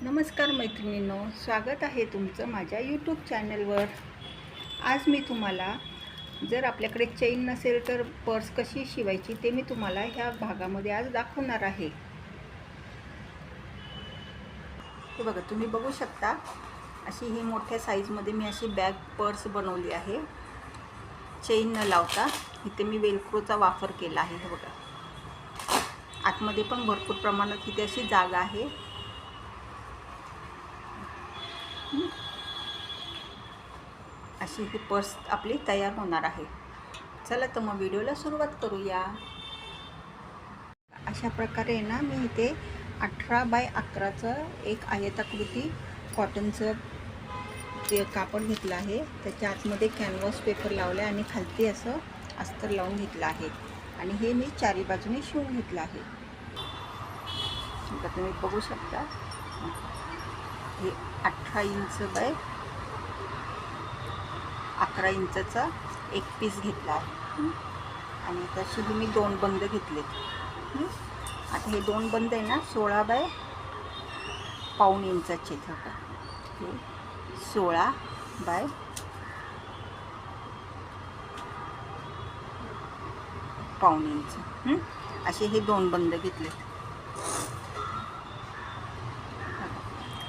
नमस्कार मैत्रिणींनो, स्वागत आहे तुमचं माझ्या यूट्यूब चॅनलवर। आज मी तुम्हाला जर आपल्याकडे चेन नसेल तर पर्स कशी शिवायची ते मी तुम्हाला ह्या भागामध्ये आज दाखवणार आहे। हे बघा, तुम्ही बघू शकता अशी ही मोठ्या साईजमध्ये मी अशी बॅग पर्स बनवली आहे। चेन न लावता इथे मी वेलक्रोचा वापर केला आहे। हे बघा, आतमध्ये पण भरपूर प्रमाणात इथे अशी जागा आहे। अशी ही पर्स आपली तयार होणार आहे। चला तर मग व्हिडिओला सुरुवात करूया। अशा प्रकारे ना मी इथे 18 बाय 11चं एक आयताकृती कॉटनचं कापड घेतलं आहे। त्याच्या आतमध्ये कॅनव्हास पेपर लावला आणि खालती असं अस्तर लावून घेतलं आहे आणि हे मी चारी बाजूने शिवून घेतलं आहे। तुम्ही बघू शकता हे 18 इंच बाय 11 इंचचा एक पीस घेतला आहे आणि तशी मी दोन बंद घेतलेत। आता हे दोन बंद आहे ना 16 बाय पाऊण इंचाचे आहेत। हे 16 बाय पाऊण इंच असे हे दोन बंद घेतलेत।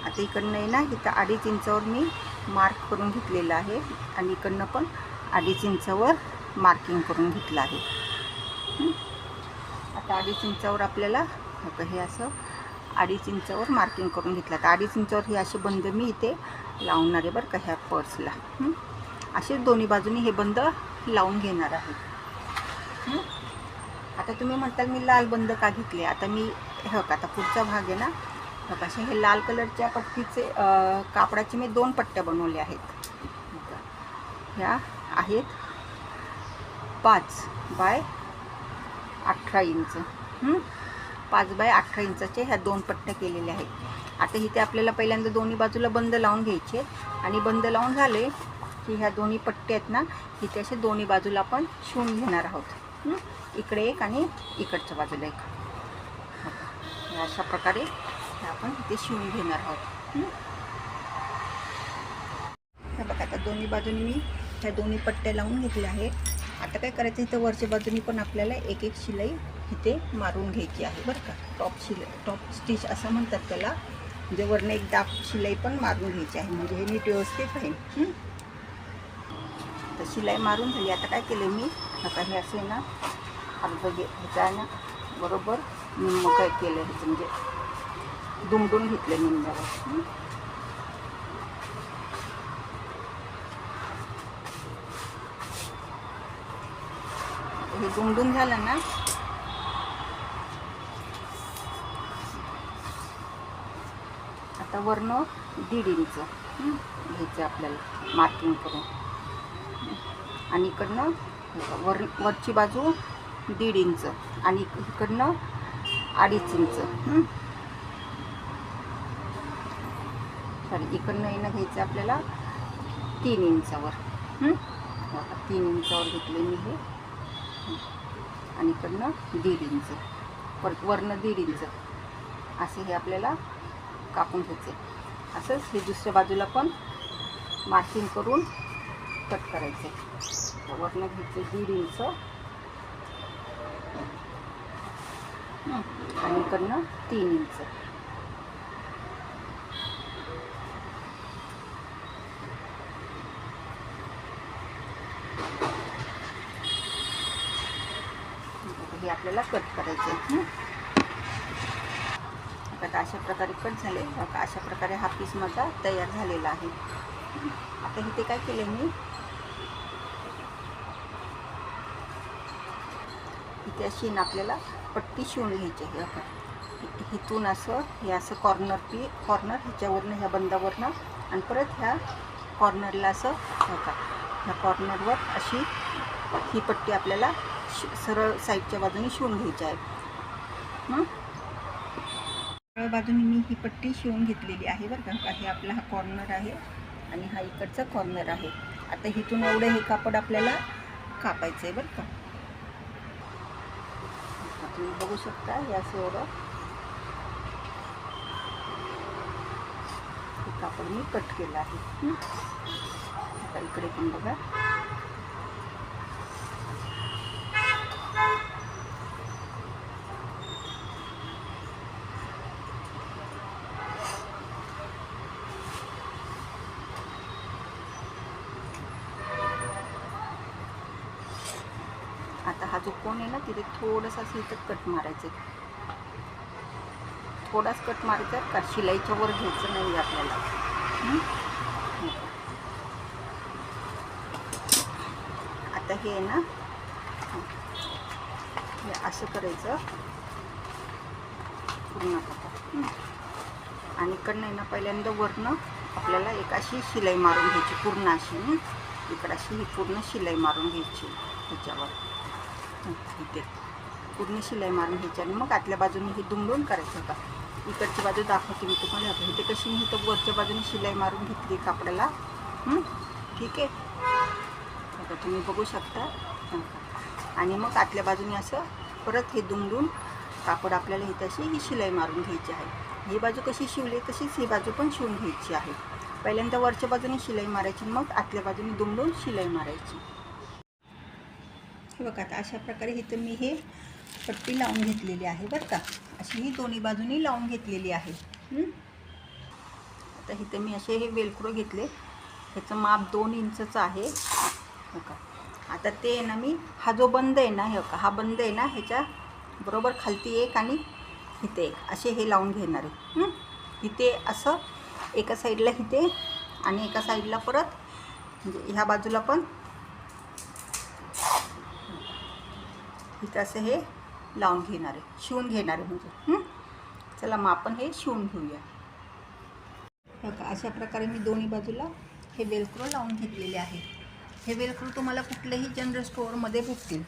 आता इकडनं आहे ना इथं 2.5 इंचावर मी मार्क करून घेतलेलं आहे आणि इकडनं पण 2.5 इंचावर मार्किंग करून घेतलं आहे। आता 2.5 इंचावर आपल्याला हे असं 2.5 इंचावर मार्किंग करून घेतलं। तर 2.5 इंचावर हे असे बंद मी इथे लावणार आहे बरं का ह्या पर्सला। असे दोन्ही बाजूनी हे बंद लावून घेणार आहे। आता तुम्ही म्हणताल मी लाल बंद का घेतले। आता मी हे बघा, आता पुढचा भाग आहे ना असे हे लाल कलरच्या पट्टीचे कापडाचे मी दोन पट्ट्या बनवल्या आहेत। ह्या आहेत 5 बाय 18 इंच 5 बाय 18 इंचाचे ह्या दोन पट्ट्या केलेल्या आहेत। आता इथे आपल्याला पहिल्यांदा दोन्ही बाजूला बंद लावून घ्यायचे आणि बंद लावून झाले की ह्या दोन्ही पट्ट्या आहेत ना इथे असे दोन्ही बाजूला आपण शिवून घेणार आहोत। इकडे एक आणि इकडच्या बाजूला एक, अशा प्रकारे आपण इथे शिवून घेणार आहोत। हे बघा, आता दोन्ही बाजूनी मी ह्या दोन्ही पट्ट्या लावून घेतल्या आहेत। आता काय करायचं, इथं वरच्या बाजूनी पण आपल्याला एक एक शिलाई इथे मारून घ्यायची आहे बरं का। टॉप स्टिच असं म्हणतात त्याला, म्हणजे वरनं एक दाब शिलाई पण मारून घ्यायची आहे, म्हणजे हे नीट व्यवस्थित राहील। तर शिलाई मारून झाली। आता काय केलं मी, आता हे असे ना अर्ध ह्याचं आहे ना बरोबर निम्म काय केलं ह्याचं, म्हणजे दुमडून घेतलं निम्म्यावर। हे दुमडून झालं ना आता वरनं 1.5 इंच घ्यायचं आपल्याला मार्किंग करून आणि इकडनं वरची बाजू 1.5 इंच आणि इकडनं 2.5 इंच इकडनं येणं घ्यायचं आपल्याला 3 इंचावर। 3 इंचावर घेतले मी हे आणि इकडनं 1.5 इंच परत वरनं 1.5 इंच असे हे आपल्याला कापून घ्यायचे। असंच हे दुसऱ्या बाजूला पण मार्किंग करून कट करायचे। वरनं घ्यायचे 1.5 इंच आणि इकडनं 3 इंच। हे आपल्याला कट करायचे। आता अशा प्रकारे कट झाले। अशा प्रकारे हा पीस माझा तयार झालेला आहे। आता इथे काय केलं मी, इथे अशी ना आपल्याला पट्टी शिवून घ्यायची आहे। इथून असं हे असं कॉर्नर ह्याच्यावरनं ह्या बंदावरनं आणि परत ह्या कॉर्नरला असं बघा, ह्या कॉर्नरवर अशी ही पट्टी आपल्याला सरळ साईडच्या बाजूने शिवून घ्यायची आहे। सरळ बाजूने मी ही पट्टी शिवून घेतलेली आहे बरं का। हे आपला हा कॉर्नर आहे आणि हा इकडचा कॉर्नर आहे। आता इथून एवढं हे कापड आपल्याला कापायचं आहे बरं का। तुम्ही बघू शकता हे असं एवढं कापड मी कट केलं आहे. आता इकडे पण बघा. आता हा जो कोण आहे ना तिथे थोडंसं असं इथं कट मारायचं, थोडाच कट मारायचा का शिलाईच्या वर घ्यायचं नाही आपल्याला. आता हे आहे ना हे असं करायचं पूर्ण कापड, आणि इकडनं आहे ना पहिल्यांदा वरनं आपल्याला एक अशी शिलाई मारून घ्यायची पूर्ण अशी. इकडं अशी ही पूर्ण शिलाई मारून घ्यायची ह्याच्यावर, इथे पूर्ण शिलाई मारून घ्यायची. आणि मग आतल्या बाजूने हे दुमडून करायचं का. इकडची बाजू दाखवते मी तुम्हाला. इथे कशी मी इथं वरच्या बाजूने शिलाई मारून घेतली कापडाला. ठीक आहे, आता तुम्ही बघू शकता. आणि मग आतल्या बाजूने असं परत हे दुमडून कापड आपल्याला इथे अशी ही शिलाई मारून घ्यायची आहे. ही बाजू कशी शिवली तशीच ही बाजू पण शिवून घ्यायची आहे. पहिल्यांदा वरच्या बाजूने शिलाई मारायची, मग आतल्या बाजूने दुमडून शिलाई मारायची. हे बघा आता अशा प्रकारे इथं मी हे पट्टी लावून घेतलेली आहे बरं का. अशी ही दोन्ही बाजूनी लावून घेतलेली आहे. आता इथं मी असे हे वेलक्रो घेतले, ह्याचं माप 2 इंचचं आहे. हो का. आता ते आहे ना मी हा जो बंद आहे ना, हे का हा बंद आहे ना, ह्याच्या बरोबर खालती एक आणि इथे एक असे हे लावून घेणार आहे. इथे असं एका साईडला इथे आणि एका साईडला परत, म्हणजे ह्या बाजूला पण इथं असं हे लावून घेणार आहे, शिवून घेणार आहे म्हणजे. चला मग आपण हे शिवून घेऊया. बघा अशा प्रकारे मी दोन्ही बाजूला हे वेलक्रो लावून घेतलेले आहे. हे वेलक्रो तुम्हाला कुठल्याही जनरल स्टोअरमध्ये भेटतील.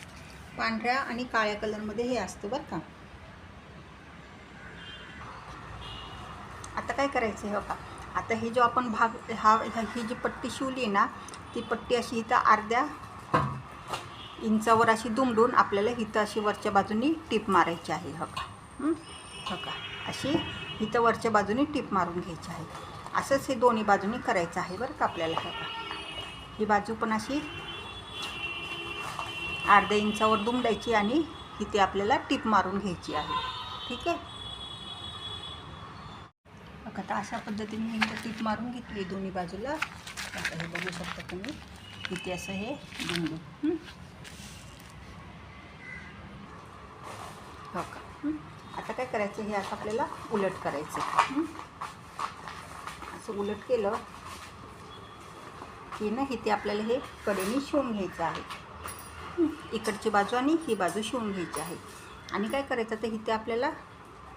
पांढऱ्या आणि काळ्या कलरमध्ये हे असतं बरं का. आता काय करायचं आहे बघा. आता हे जो आपण भाग ही जी पट्टी शिवली आहे ना, ती पट्टी अशी इथं अर्ध्या इंचावर अशी दुमडून आपल्याला इथं अशी वरच्या बाजूनी टीप मारायची आहे. बघा अशी इथं वरच्या बाजूनी टीप मारून घ्यायची आहे. असंच हे दोन्ही बाजूनी करायचं आहे बरं का आपल्याला. ही बाजू पण अशी अर्ध्या इंचावर दुमडायची आणि इथे आपल्याला टीप मारून घ्यायची आहे. ठीक आहे. बघा आता अशा पद्धतीने मी इथं टीप मारून घेतली दोन्ही बाजूला. आता हे बघू शकता तुम्ही इथे असं हे दुमडून. हो का. आता काय करायचं, हे असं आपल्याला उलट करायचं. असं उलट केलं की ना इथे आपल्याला हे कडेने शिवून घ्यायचं आहे. इकडची बाजू आणि ही बाजू शिवून घ्यायची आहे. आणि काय करायचं तर इथे आपल्याला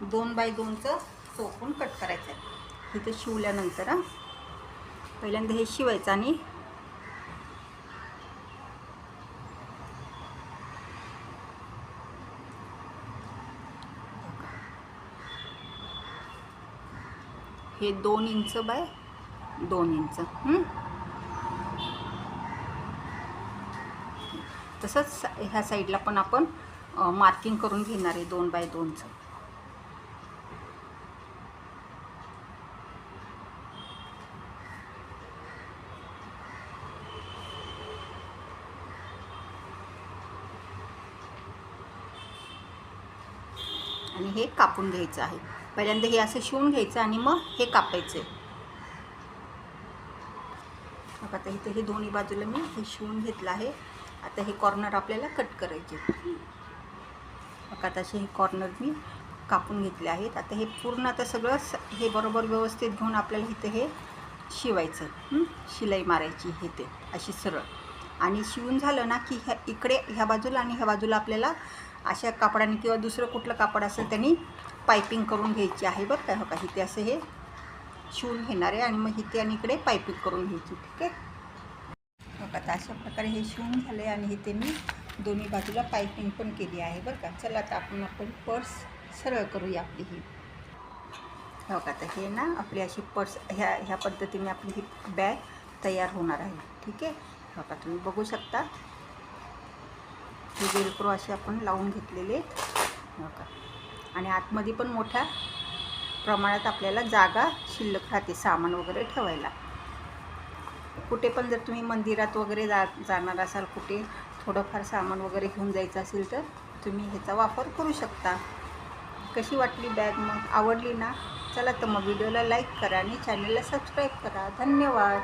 2x2चं चौकोन कट करायचं आहे. इथे शिवल्यानंतर पहिल्यांदा हे शिवायचं आणि हे 2 इंच बाय 2 इंच. तसंच ह्या साईडला पण आपण मार्किंग करून घेणार आहे 2x2चं. आणि हे कापून घ्यायचं आहे. पहिल्यांदा हे असं शिवून घ्यायचं आणि मग हे कापायचं आहे. आता इथे हे दोन्ही बाजूला मी हे शिवून घेतलं आहे. आता हे कॉर्नर आपल्याला कट करायचे. आता असे हे कॉर्नर मी कापून घेतले आहेत. आता हे पूर्ण आता सगळं हे बरोबर व्यवस्थित घेऊन आपल्याला इथे हे शिवायचं. शिलाई मारायची हे ते अशी सरळ. आणि शिवून झालं ना की इकडे ह्या बाजूला आणि ह्या बाजूला आपल्याला अशा कापडाने किंवा दुसरं कुठलं कापड असेल त्यांनी पायपिंग करून घ्यायची आहे बरं काय. हो का. इथे असं हे शिवून घेणार आहे आणि मग इथे आणि इकडे पायपिंग करून घ्यायची. ठीक आहे. आता अशा प्रकारे हे शिवून झाले आणि इथे मी दोन्ही बाजूला पायपिंग पण केली आहे बरं का. चला आता आपण पर्स सरळ करूया आपली ही. हो का. आता हे ना आपली अशी पर्स ह्या पद्धतीने आपली ही बॅग तयार होणार आहे. ठीक आहे. हो का. तुम्ही बघू शकता हे वेलक्रो असे आपण लावून घेतलेले. हो का. आणि आतमध्ये पण मोठ्या प्रमाणात आपल्याला जागा शिल्लक राहते सामान वगैरे ठेवायला. कुठे पण जर तुम्ही मंदिरात वगैरे जाणार असाल, कुठे थोडंफार सामान वगैरे घेऊन जायचं असेल तर तुम्ही ह्याचा वापर करू शकता. कशी वाटली बॅग मग? आवडली ना? चला तर मग व्हिडिओला लाईक करा आणि चॅनलला सबस्क्राईब करा. धन्यवाद.